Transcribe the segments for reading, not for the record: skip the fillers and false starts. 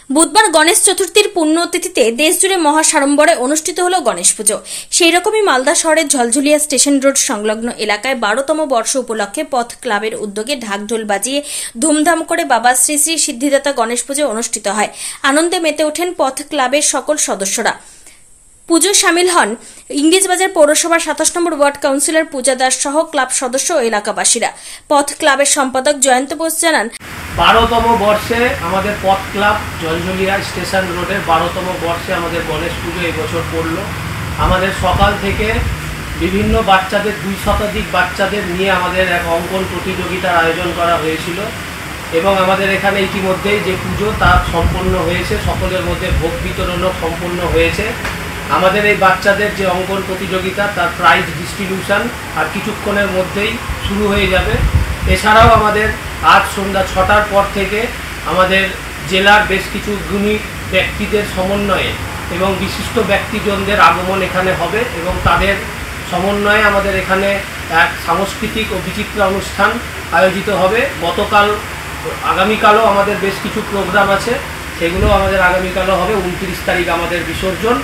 বুধবার গণেশ চতুর্থীর পুণ্যতিথিতে দেশজুড়ে মহাসাড়ম্বরে অনুষ্ঠিত হল গণেশ পুজো। সেই রকমই মালদা শহরের ঝলঝুলিয়া স্টেশন রোড সংলগ্ন এলাকায় 12তম বর্ষ উপলক্ষে পথ ক্লাবের উদ্যোগে ঢাকঢোল বাজিয়ে ধুমধাম করে বাবা শ্রী শ্রী সিদ্ধিদাতা গণেশ পুজো অনুষ্ঠিত হয়। আনন্দে মেতে ওঠেন পথ ক্লাবের সকল সদস্যরা। পুজোয় সামিল হন ইংরেজবাজার পৌরসভার 27 নম্বর ওয়ার্ড কাউন্সিলর পূজা দাস সহ ক্লাব সদস্য ও এলাকাবাসীরা। পথ ক্লাবের সম্পাদক জয়ন্ত বোস জানান, 12তম বর্ষে আমাদের পথ ক্লাব ঝলঝুলিয়া স্টেশন রোডের 12তম বর্ষে আমাদের গণেশ পুজো এবছর পড়ল। আমাদের সকাল থেকে বিভিন্ন বাচ্চাদের 2 শতাধিক বাচ্চাদের নিয়ে আমাদের এক অঙ্কন প্রতিযোগিতার আয়োজন করা হয়েছিল এবং আমাদের এখানে ইতিমধ্যেই যে পুজো তা সম্পন্ন হয়েছে, সকলের মধ্যে ভোগ বিতরণও সম্পন্ন হয়েছে। আমাদের এই বাচ্চাদের যে অঙ্কন প্রতিযোগিতা তার প্রাইজ ডিস্ট্রিবিউশন আর কিছুক্ষণের মধ্যেই শুরু হয়ে যাবে। এছাড়াও আমাদের আজ সন্ধ্যা 6টার পর থেকে আমাদের জেলার বেশ কিছু গুণী ব্যক্তিদের সমন্বয়ে এবং বিশিষ্ট ব্যক্তিজনদের আগমন এখানে হবে এবং তাদের সমন্বয়ে আমাদের এখানে এক সাংস্কৃতিক ও বিচিত্র অনুষ্ঠান আয়োজিত হবে। আগামীকালও আমাদের বেশ কিছু প্রোগ্রাম আছে, সেগুলো আমাদের আগামীকালও হবে। 29 তারিখ আমাদের বিসর্জন।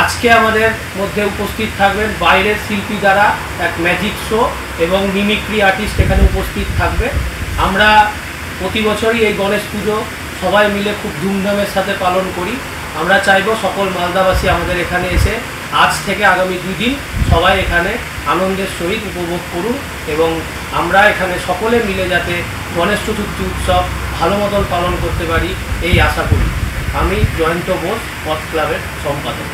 আজকে আমাদের মধ্যে উপস্থিত থাকবেন বাইরের শিল্পী দ্বারা এক ম্যাজিক শো এবং মিমিক্রি আর্টিস্ট এখানে উপস্থিত থাকবে। আমরা প্রতি বছরই এই গণেশ পুজো সবাই মিলে খুব ধুমধামের সাথে পালন করি। আমরা চাইব সকল মালদাবাসী আমাদের এখানে এসে আজ থেকে আগামী 2 দিন সবাই এখানে আনন্দের সহিত উপভোগ করুন এবং আমরা এখানে সকলে মিলে যাতে গণেশ চতুর্থী উৎসব ভালো মতন পালন করতে পারি এই আশা করি। আমি জয়ন্ত বোস, পথ ক্লাবের সম্পাদক।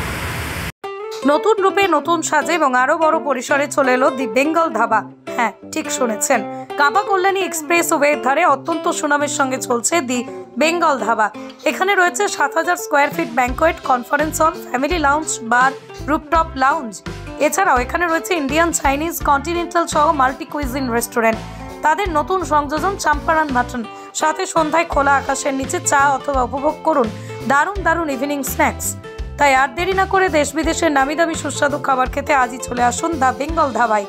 নতুন রূপে, নতুন সাজে এবং আরো বড় পরিসরে চলে এলো দি বেঙ্গল ধাবা। হ্যাঁ, ঠিক শুনেছেন, কাঁপা কল্যাণী এক্সপ্রেস ওয়ের ধারে অত্যন্ত সুনামের সঙ্গে চলছে দি বেঙ্গল ধাবা। এখানে রয়েছে 7000 square feet banquet, conference hall, family lounge, bar, rooftop lounge. এছাড়াও এখানে রয়েছে ইন্ডিয়ান, চাইনিজ, কন্টিনেন্টাল সহ মাল্টি কুইজিন রেস্টুরেন্ট। তাদের নতুন সংযোজন চাম্পারান মাটন, সাথে সন্ধ্যায় খোলা আকাশের নিচে চা অথবা উপভোগ করুন দারুণ দারুণ ইভিনিং স্ন্যাক্স। তাই আর দেরি না করে দেশ বিদেশের নামি দামি সুস্বাদু খাবার খেতে আজই চলে আসুন দ্য বেঙ্গল ধাবায়।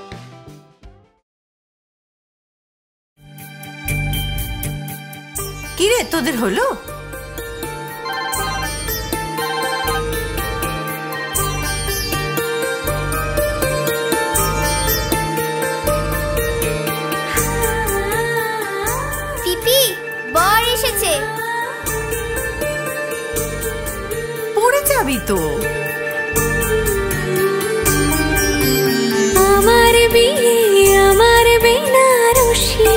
কি রে, তোদের হলো? পিপি, বর এসেছে। পড়ে যাবি তো। আমার বিয়ে, আমার বেনারসি,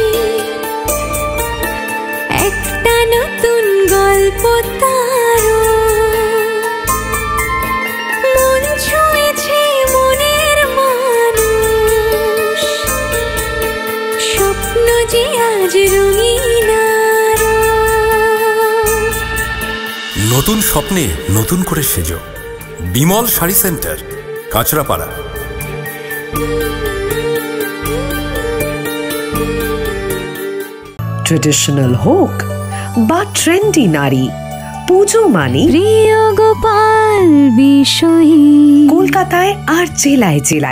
একটা নতুন গল্প তারো, মন ছুঁয়েছে মনের মানুষ, স্বপ্ন যে আজ রঙিন আরো। নতুন স্বপ্নে নতুন করে সেজো, বিমল শাড়ি সেন্টার, কাঁচরাপাড়া। ট্রেডিশনাল হোক বা ট্রেন্ডি নারী, পুজো মানে প্রিয় গোপাল বিষয়ী। কলকাতায় আর জেলায় জেলায়